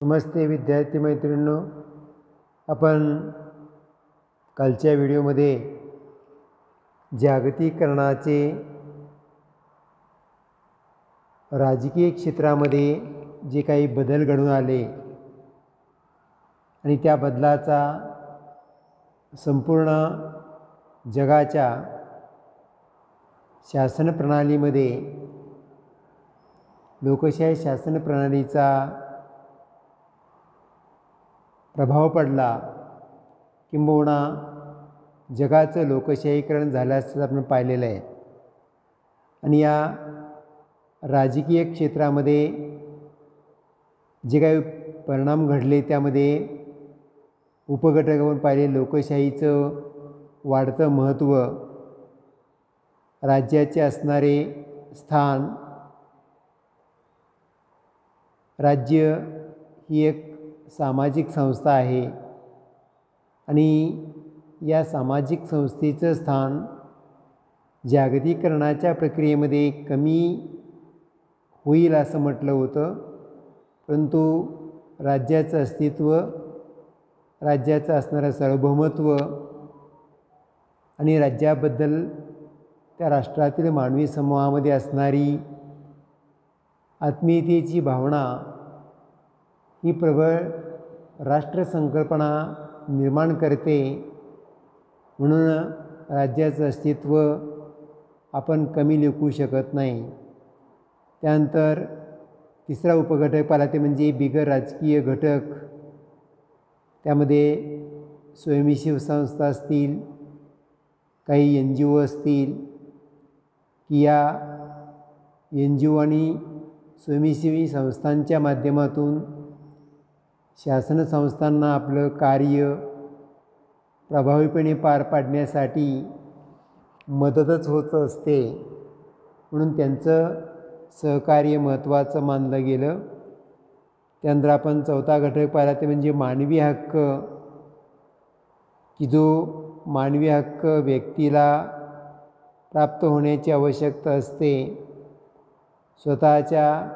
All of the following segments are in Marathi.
नमस्ते विद्यार्थी मैत्रिणींनो, आपण कालच्या व्हिडिओमध्ये जागतिकीकरणाचे राजकीय क्षेत्रामध्ये जे काही बदल घडून आले आणि त्या बदलाचा संपूर्ण जगाच्या शासन प्रणालीमध्ये लोकशाही शासन प्रणालीचा प्रभाव पडला, किंबहुना जगाचं लोकशाहीकरण झाल्याचं आपण पाहिलेलं आहे. आणि या राजकीय क्षेत्रामध्ये जे काही परिणाम घडले त्यामध्ये उपघटक आपण पाहिले. लोकशाहीचं वाढतं महत्त्व, राज्याचे असणारे स्थान. राज्य ही एक सामाजिक संस्था आहे आणि या सामाजिक संस्थेचं स्थान जागतिकीकरणाच्या प्रक्रियेमध्ये कमी होईल असं म्हटलं होतं. परंतु राज्याचं अस्तित्व, राज्याचं असणारं सार्वभौमत्व आणि राज्याबद्दल त्या राष्ट्रातील मानवी समूहामध्ये असणारी आत्मीयतेची भावना ही प्रबळ राष्ट्रसंकल्पना निर्माण करते. म्हणून राज्याचं अस्तित्व आपण कमी लेखू शकत नाही. त्यानंतर तिसरा उपघटक पाहिला ते म्हणजे बिगर राजकीय घटक. त्यामध्ये स्वयंसेवी संस्था असतील, काही NGO असतील, की या NGO आणि स्वयंसेवी संस्थांच्या माध्यमातून शासन संस्थांना आपलं कार्य प्रभावीपणे पार पाडण्यासाठी मदतच होत असते. म्हणून त्यांचं सहकार्य महत्त्वाचं मानलं गेलं. त्यानंतर आपण चौथा घटक पाहिला ते म्हणजे मानवी हक्क, की जो मानवी हक्क व्यक्तीला प्राप्त होण्याची आवश्यकता असते. स्वतःच्या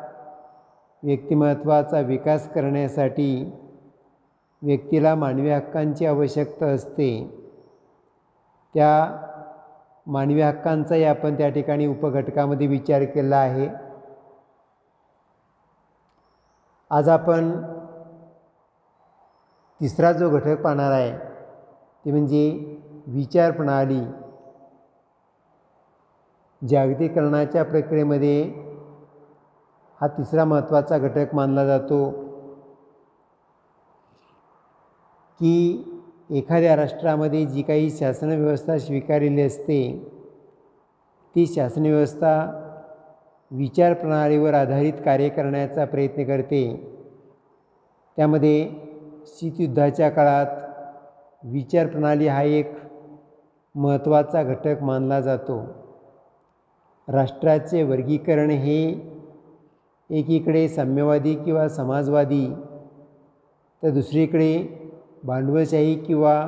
व्यक्तिमत्त्वाचा विकास करण्यासाठी व्यक्तीला मानवी हक्कांची आवश्यकता असते. त्या मानवी हक्कांचाही आपण त्या ठिकाणी उपघटकामध्ये विचार केला आहे. आज आपण तिसरा जो घटक पाहणार आहे ते म्हणजे विचार प्रणाली. जागतिकीकरणाच्या प्रक्रियेमध्ये हा तिसरा महत्त्वाचा घटक मानला जातो, की एखाद्या राष्ट्रामध्ये जी काही शासनव्यवस्था स्वीकारलेली असते ती शासनव्यवस्था विचार प्रणालीवर आधारित कार्य करण्याचा प्रयत्न करते. त्यामध्ये शीतयुद्धाच्या काळात विचार प्रणाली हा एक महत्त्वाचा घटक मानला जातो. राष्ट्राचे वर्गीकरण हे एकीकडे साम्यवादी किंवा समाजवादी, तर दुसरीकडे भांडवलशाही किंवा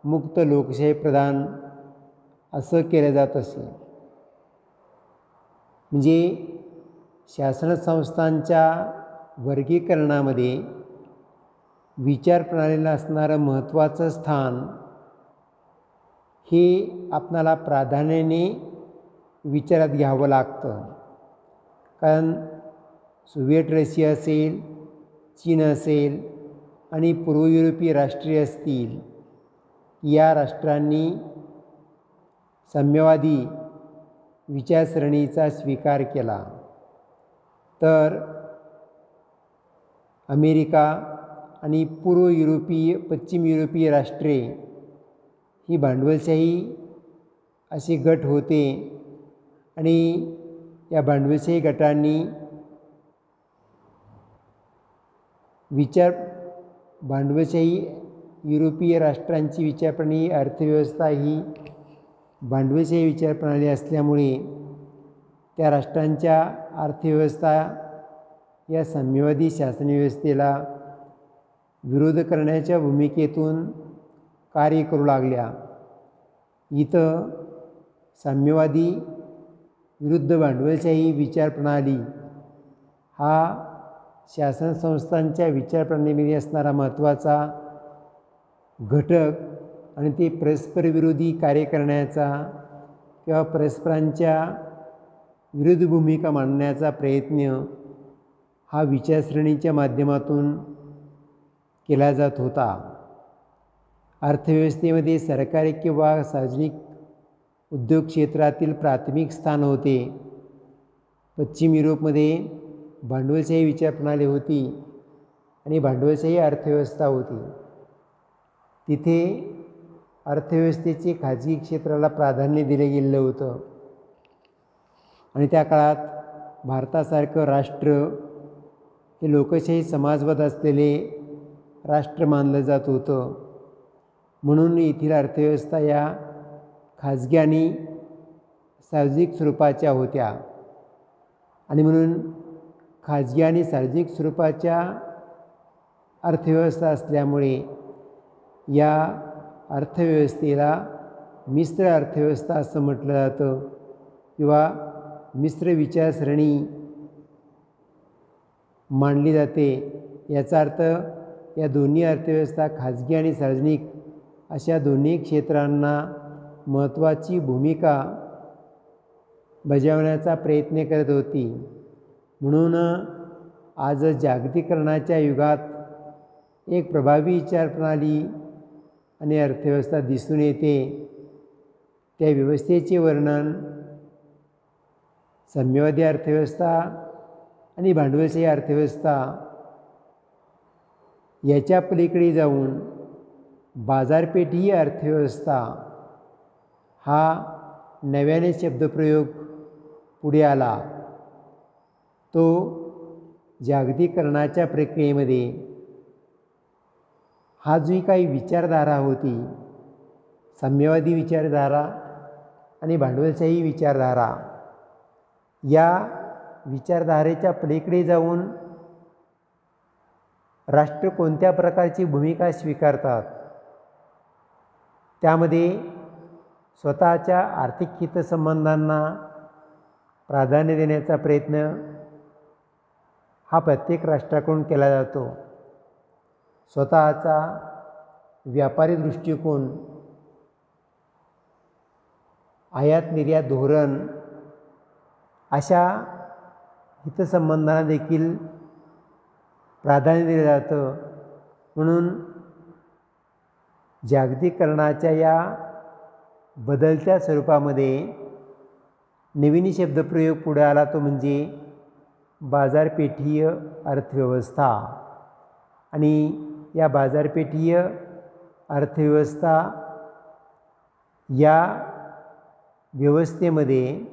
मुक्त लोकशाही प्रधान असं केलं जात असे. म्हणजे शासन संस्थांच्या वर्गीकरणामध्ये विचार प्रणालीला असणारं महत्त्वाचं स्थान हे आपणाला प्राधान्याने विचारात घ्यावं लागतं. कारण सोव्हिएट रशिया असेल, चीन असेल आणि पूर्व युरोपीय राष्ट्रे असतील, या राष्ट्रांनी साम्यवादी विचारसरणीचा स्वीकार केला. तर अमेरिका आणि पूर्व युरोपीय पश्चिम युरोपीय राष्ट्रे ही भांडवलशाही असे गट होते आणि या भांडवलशाही गटांनी भांडवलशाही युरोपीय राष्ट्रांची विचारप्रणाली, अर्थव्यवस्था ही भांडवलशाही विचारप्रणाली असल्यामुळे त्या राष्ट्रांच्या अर्थव्यवस्था या साम्यवादी शासनव्यवस्थेला विरोध करण्याच्या भूमिकेतून कार्य करू लागल्या. इथं साम्यवादी विरुद्ध भांडवलशाही विचारप्रणाली हा शासन संस्थांच्या विचारप्रणालीमध्ये असणारा महत्त्वाचा घटक आणि ते परस्परविरोधी कार्य करण्याचा किंवा परस्परांच्या विरुद्ध भूमिका मांडण्याचा प्रयत्न हा विचारसरणीच्या माध्यमातून केला जात होता. अर्थव्यवस्थेमध्ये सरकारी किंवा सार्वजनिक उद्योग क्षेत्रातील प्राथमिक स्थान होते. पश्चिम युरोपमध्ये भांडवलशाही विचारप्रणाली होती आणि भांडवलशाही अर्थव्यवस्था होती. तिथे अर्थव्यवस्थेचे खाजगी क्षेत्राला प्राधान्य दिले गेलेलं होतं आणि त्या काळात भारतासारखं राष्ट्र हे लोकशाही समाजवाद असलेले राष्ट्र मानलं जात होतं. म्हणून येथील अर्थव्यवस्था या खाजगी आणि सार्वजनिक स्वरूपाच्या होत्या आणि म्हणून खाजगी आणि सार्वजनिक स्वरूपाच्या अर्थव्यवस्था असल्यामुळे या अर्थव्यवस्थेला मिश्र अर्थव्यवस्था असं म्हटलं जातं किंवा मिश्र विचारसरणी मांडली जाते. याचा अर्थ या दोन्ही अर्थव्यवस्था खाजगी आणि सार्वजनिक अशा दोन्ही क्षेत्रांना महत्त्वाची भूमिका बजावण्याचा प्रयत्न करत होती. म्हणून आज जागतिकीकरणाच्या युगात एक प्रभावी विचारप्रणाली आणि अर्थव्यवस्था दिसून येते. त्या व्यवस्थेचे वर्णन साम्यवादी अर्थव्यवस्था आणि भांडवलशाही अर्थव्यवस्था याच्या पलीकडे जाऊन बाजारपेठी अर्थव्यवस्था हा नव्याने शब्दप्रयोग पुढे आला. तो जागतिकीकरणाच्या प्रक्रियेमध्ये हा जी काही विचारधारा होती, साम्यवादी विचारधारा आणि भांडवलशाही विचारधारा, या विचारधारेच्या पलीकडे जाऊन राष्ट्र कोणत्या प्रकारची भूमिका स्वीकारतात, त्यामध्ये स्वतःच्या आर्थिक हितसंबंधांना प्राधान्य देण्याचा प्रयत्न हा प्रत्येक राष्ट्राकडून केला जातो. स्वतःचा व्यापारी दृष्टिकोन, आयात निर्यात धोरण अशा हितसंबंधांना देखील प्राधान्य दिलं जातं. म्हणून जागतिकीकरणाच्या या बदलत्या स्वरूपामध्ये नवीन शब्दप्रयोग पुढे आला, तो म्हणजे बाजारपेठीय अर्थव्यवस्था. आणि या बाजारपेठीय अर्थव्यवस्था या व्यवस्थेमध्ये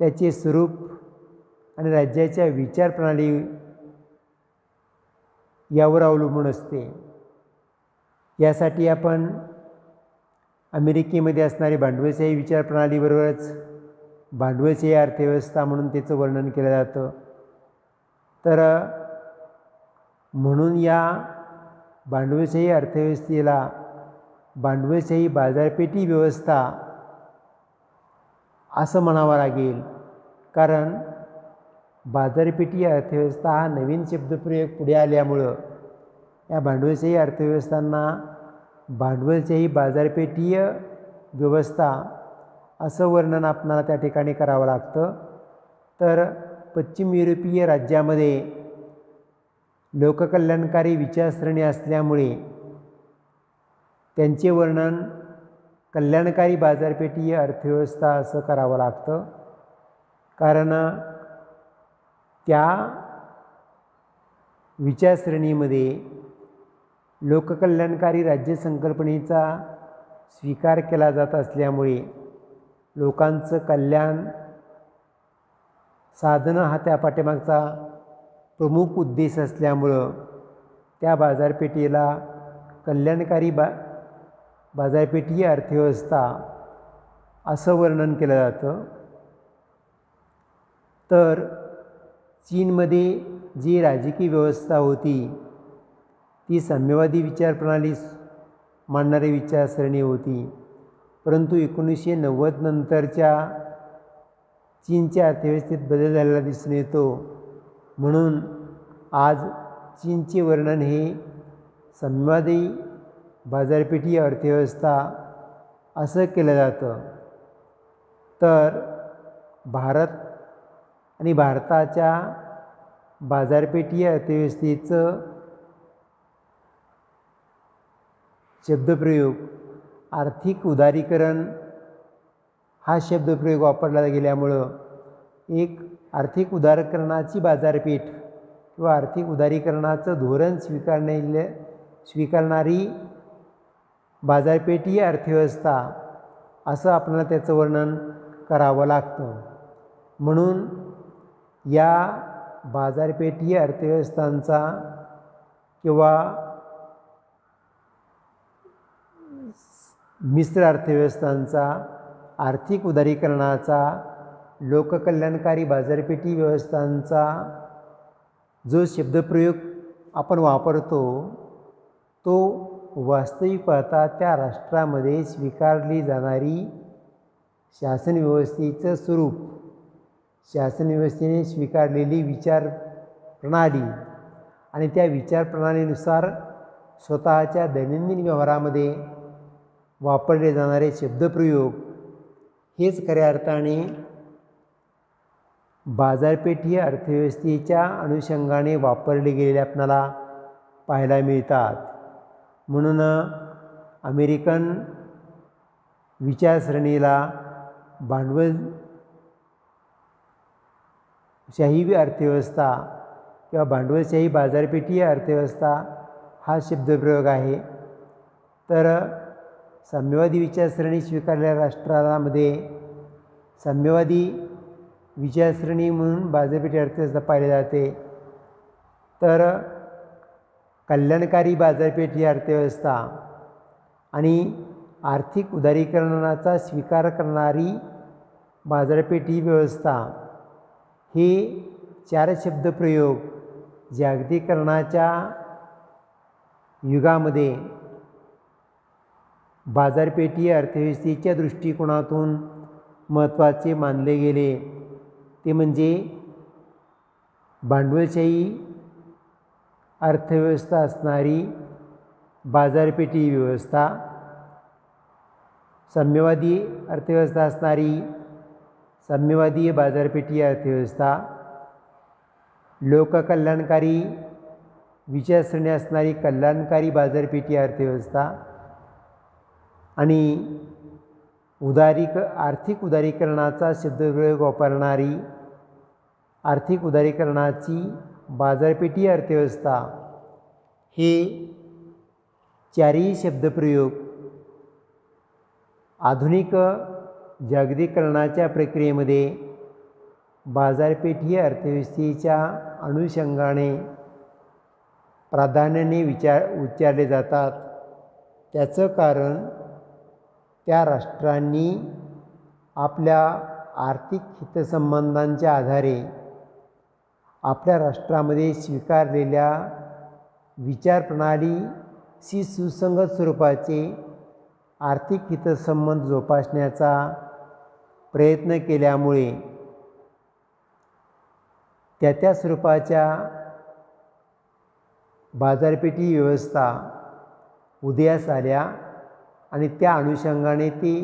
त्याचे स्वरूप आणि राज्याच्या विचारप्रणाली यावर अवलंबून असते. यासाठी आपण अमेरिकेमध्ये असणारी भांडवलशाही विचारप्रणालीबरोबरच भांडवलशाही अर्थव्यवस्था म्हणून त्याचं वर्णन केलं जातं. तर म्हणून या भांडवलशाही अर्थव्यवस्थेला भांडवलशाही बाजारपेठी व्यवस्था असं म्हणावं लागेल, कारण बाजारपेठी अर्थव्यवस्था हा नवीन शब्दप्रयोग पुढे आल्यामुळं या भांडवलशाही अर्थव्यवस्थांना भांडवलशाही बाजारपेठीय व्यवस्था असं वर्णन आपणाला त्या ठिकाणी करावं लागतं. तर पश्चिम युरोपीय राज्यामध्ये लोककल्याणकारी विचारसरणी असल्यामुळे त्यांचे वर्णन कल्याणकारी बाजारपेठीय अर्थव्यवस्था असं करावं लागतं. कारण त्या विचारसरणीमध्ये लोककल्याणकारी राज्यसंकल्पनेचा स्वीकार केला जात असल्यामुळे लोकांचं कल्याण साधणं हा त्या पाठीमागचा प्रमुख उद्देश असल्यामुळं त्या बाजारपेठेला कल्याणकारी बाजारपेठीय अर्थव्यवस्था असं वर्णन केलं जातं. तर चीनमध्ये जी राजकीय व्यवस्था होती ती साम्यवादी विचारप्रणाली मांडणारी विचारसरणी होती. परंतु 1990 नंतरच्या चीनच्या अर्थव्यवस्थेत बदल झालेला दिसून येतो म्हणून आज चीनचे वर्णन हे साम्यवादी बाजारपेठी अर्थव्यवस्था असं केलं जातं. तर भारत आणि भारताच्या बाजारपेठी अर्थव्यवस्थेचं शब्दप्रयोग आर्थिक उदारीकरण हा शब्दप्रयोग वापरला गेल्यामुळं एक आर्थिक उदारीकरणाची बाजारपेठ किंवा आर्थिक उदारीकरणाचं धोरण स्वीकारणारी बाजारपेठी अर्थव्यवस्था असं आपल्याला त्याचं वर्णन करावं लागतं. म्हणून या बाजारपेठी अर्थव्यवस्थांचा किंवा मिश्र अर्थव्यवस्थांचा, आर्थिक उदारीकरणाचा, लोककल्याणकारी बाजारपेठी व्यवस्थांचा जो शब्दप्रयोग आपण वापरतो तो वास्तविक पाहता त्या राष्ट्रामध्ये स्वीकारली जाणारी शासन व्यवस्थेचं स्वरूप, शासन व्यवस्थेने स्वीकारलेली विचार प्रणाली आणि त्या विचार प्रणालीनुसार स्वतःच्या दैनंदिन व्यवहारामध्ये वापरले जाणारे शब्दप्रयोग हेच खऱ्या अर्थाने बाजारपेठी अर्थव्यवस्थेच्या अनुषंगाने वापरले गेलेले आपल्याला पाहायला मिळतात. म्हणून अमेरिकन विचारसरणीला भांडवलशाही अर्थव्यवस्था किंवा भांडवलशाही बाजारपेठी अर्थव्यवस्था हा शब्दप्रयोग आहे. तर साम्यवादी विचारसरणी स्वीकारलेल्या राष्ट्रामध्ये साम्यवादी विचारसरणी म्हणून बाजारपेठी अर्थव्यवस्था पाहिली जाते. तर कल्याणकारी बाजारपेठी अर्थव्यवस्था आणि आर्थिक उदारीकरणाचा स्वीकार करणारी बाजारपेठी व्यवस्था हे चार शब्दप्रयोग जागतिकीकरणाच्या युगामध्ये बाजारपेठी अर्थव्यवस्थेच्या दृष्टिकोनातून महत्त्वाचे मानले गेले. ते म्हणजे भांडवलशाही अर्थव्यवस्था असणारी बाजारपेठी व्यवस्था, साम्यवादी अर्थव्यवस्था असणारी साम्यवादी बाजारपेठी अर्थव्यवस्था, लोककल्याणकारी विचारसरणी असणारी कल्याणकारी बाजारपेठी अर्थव्यवस्था आणि आर्थिक उदारीकरणाचा शब्दप्रयोग वापरणारी आर्थिक उदारीकरणाची बाजारपेठी अर्थव्यवस्था हे चारही शब्दप्रयोग आधुनिक जागतिकीकरणाच्या प्रक्रियेमध्ये बाजारपेठी अर्थव्यवस्थेच्या अनुषंगाने प्राधान्याने उच्चारले जातात. त्याचं कारण त्या राष्ट्रांनी आपल्या आर्थिक हितसंबंधांच्या आधारे आपल्या राष्ट्रामध्ये स्वीकारलेल्या विचारप्रणालीशी सुसंगत स्वरूपाचे आर्थिक हितसंबंध जोपासण्याचा प्रयत्न केल्यामुळे त्या स्वरूपाच्या बाजारपेठी व्यवस्था उदयास आल्या आणि त्या अनुषंगाने ते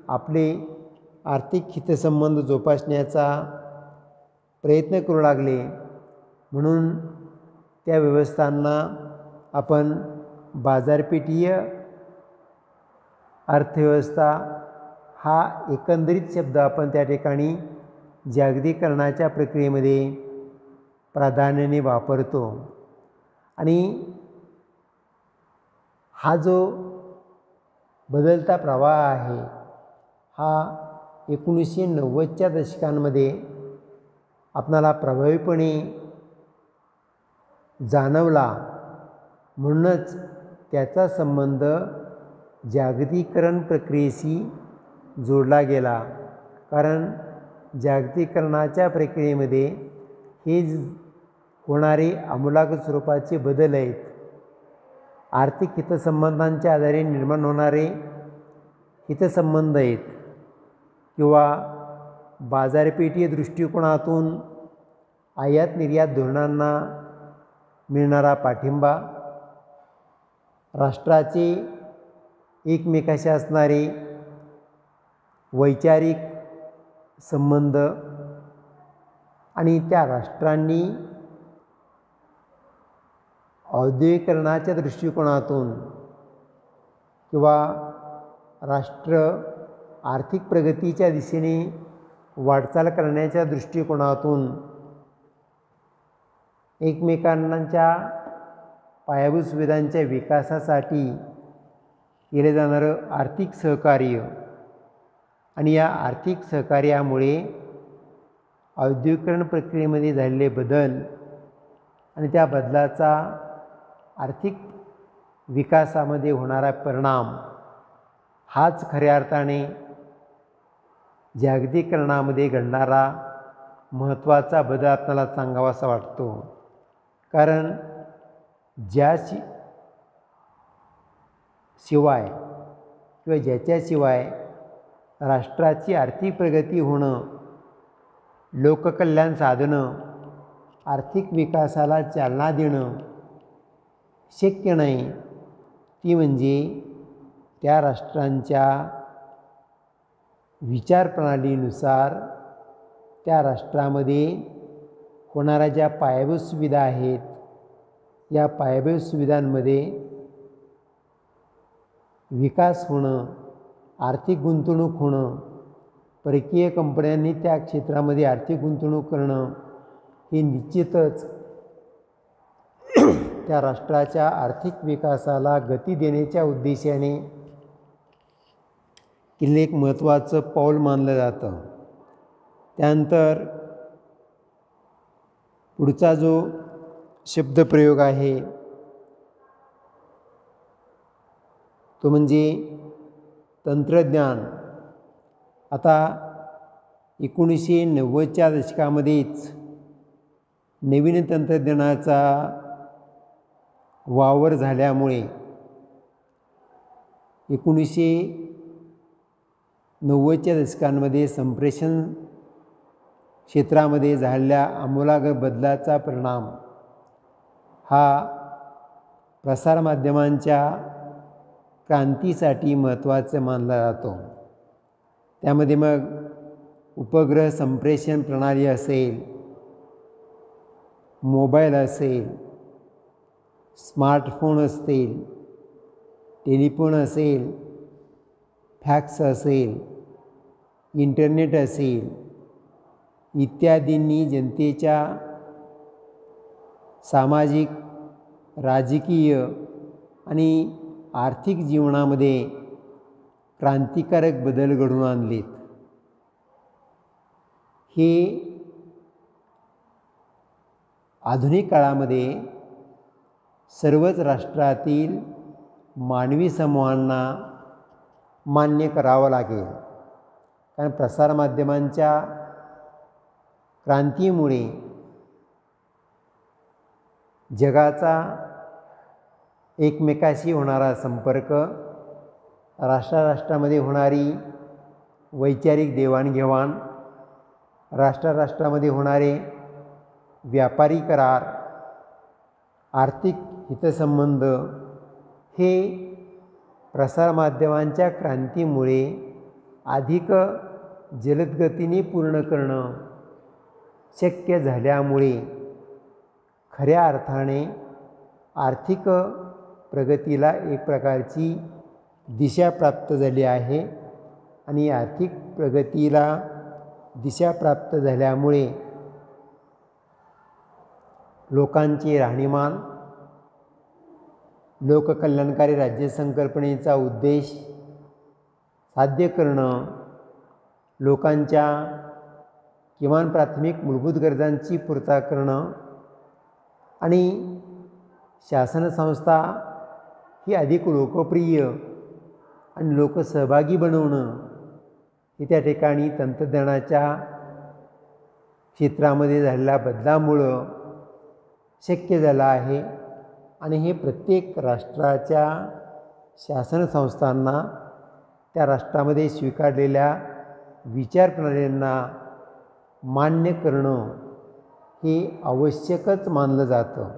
आपले आर्थिक हितसंबंध जोपासण्याचा प्रयत्न करू लागले. म्हणून त्या व्यवस्थांना आपण बाजारपेठीय अर्थव्यवस्था हा एकंदरीत शब्द आपण त्या ठिकाणी जागतिकीकरणाच्या प्रक्रियेमध्ये प्राधान्याने वापरतो. आणि हा जो बदलता प्रवाह आहे हा 1990च्या दशकांमध्ये आपणाला प्रभावीपणे जाणवला. म्हणूनच त्याचा संबंध जागतिकीकरण प्रक्रियेशी जोडला गेला. कारण जागतिकीकरणाच्या प्रक्रियेमध्ये हे होणारे आमूलाग्र स्वरूपाचे बदल आहेत. आर्थिक हितसंबंधांच्या आधारे निर्माण होणारे हितसंबंध आहेत किंवा बाजारपेठी दृष्टिकोनातून आयात निर्यात धोरणांना मिळणारा पाठिंबा, राष्ट्राचे एकमेकाशी असणारे वैचारिक संबंध आणि त्या राष्ट्रांनी औद्योगिकरणाच्या दृष्टिकोनातून किंवा राष्ट्र आर्थिक प्रगतीच्या दिशेने वाटचाल करण्याच्या दृष्टिकोनातून एकमेकांच्या पायाभूत सुविधांच्या विकासासाठी केले जाणारं आर्थिक सहकार्य आणि या आर्थिक सहकार्यामुळे औद्योगिकरण प्रक्रियेमध्ये झालेले बदल आणि त्या बदलाचा आर्थिक विकासामध्ये होणारा परिणाम हाच खऱ्या अर्थाने जागतिकीकरणामध्ये घडणारा महत्त्वाचा बदल आपल्याला सांगावासा वाटतो. कारण शिवाय किंवा ज्याच्याशिवाय राष्ट्राची आर्थिक प्रगती होणं, लोककल्याण साधणं, आर्थिक विकासाला चालना देणं शक्य नाही, ती म्हणजे त्या राष्ट्रांच्या विचारप्रणालीनुसार त्या राष्ट्रामध्ये होणाऱ्या ज्या पायाभूत सुविधा आहेत, या पायाभूत सुविधांमध्ये विकास होणं, आर्थिक गुंतवणूक होणं, परकीय कंपन्यांनी त्या क्षेत्रामध्ये आर्थिक गुंतवणूक करणं हे निश्चितच त्या राष्ट्राच्या आर्थिक विकासाला गती देण्याच्या उद्देशाने केलेलं एक महत्त्वाचं पाऊल मानलं जातं. त्यानंतर पुढचा जो शब्दप्रयोग आहे तो म्हणजे तंत्रज्ञान. आता 1990च्या दशकामध्येच नवीन तंत्रज्ञानाचा वावर झाल्यामुळे 1990च्या दशकांमध्ये संप्रेषण क्षेत्रामध्ये झालेल्या आमूलाग्र बदलाचा परिणाम हा प्रसारमाध्यमांच्या क्रांतीसाठी महत्त्वाचा मानला जातो. त्यामध्ये मग उपग्रह संप्रेषण प्रणाली असेल, मोबाईल असेल, स्मार्टफोन असतील, टेलिफोन असेल, फॅक्स असेल, इंटरनेट असेल इत्यादींनी जनतेच्या सामाजिक, राजकीय आणि आर्थिक जीवनामध्ये क्रांतिकारक बदल घडवून आणलेत. हे आधुनिक काळामध्ये सर्वच राष्ट्रातील मानवी समूहांना मान्य करावं लागेल. कारण प्रसारमाध्यमांच्या क्रांतीमुळे जगाचा एकमेकाशी होणारा संपर्क, राष्ट्रामध्ये होणारी वैचारिक देवाणघेवाण, राष्ट्रामध्ये होणारे व्यापारी करार, आर्थिक हितसंबंध हे प्रसारमाध्यमांच्या क्रांतीमुळे अधिक जलदगतीने पूर्ण करणं शक्य झाल्यामुळे खऱ्या अर्थाने आर्थिक प्रगतीला एक प्रकारची दिशा प्राप्त झाली आहे. आणि आर्थिक प्रगतीला दिशा प्राप्त झाल्यामुळे लोकांचे राहणीमान, लोककल्याणकारी राज्य संकल्पनेचा उद्देश साध्य करणं, लोकांच्या किमान प्राथमिक मूलभूत गरजांची पूर्तता करणं आणि शासन संस्था ही अधिक लोकप्रिय आणि लोकसहभागी बनवणं हे त्या ठिकाणी तंत्रज्ञानाच्या क्षेत्रामध्ये झालेल्या बदलामुळं शक्य झालं आहे. आणि हे प्रत्येक राष्ट्राच्या शासन संस्थांना त्या राष्ट्रामध्ये स्वीकारलेल्या विचारप्रणालींना मान्य करणं हे आवश्यकच मानलं जातं.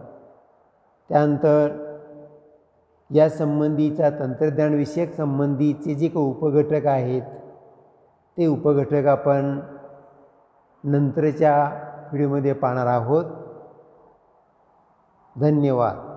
त्यानंतर या संबंधीचा तंत्रज्ञानविषयक संबंधीचे जे काही उपघटक आहेत ते उपघटक आपण नंतरच्या व्हिडिओमध्ये पाहणार आहोत. धन्यवाद.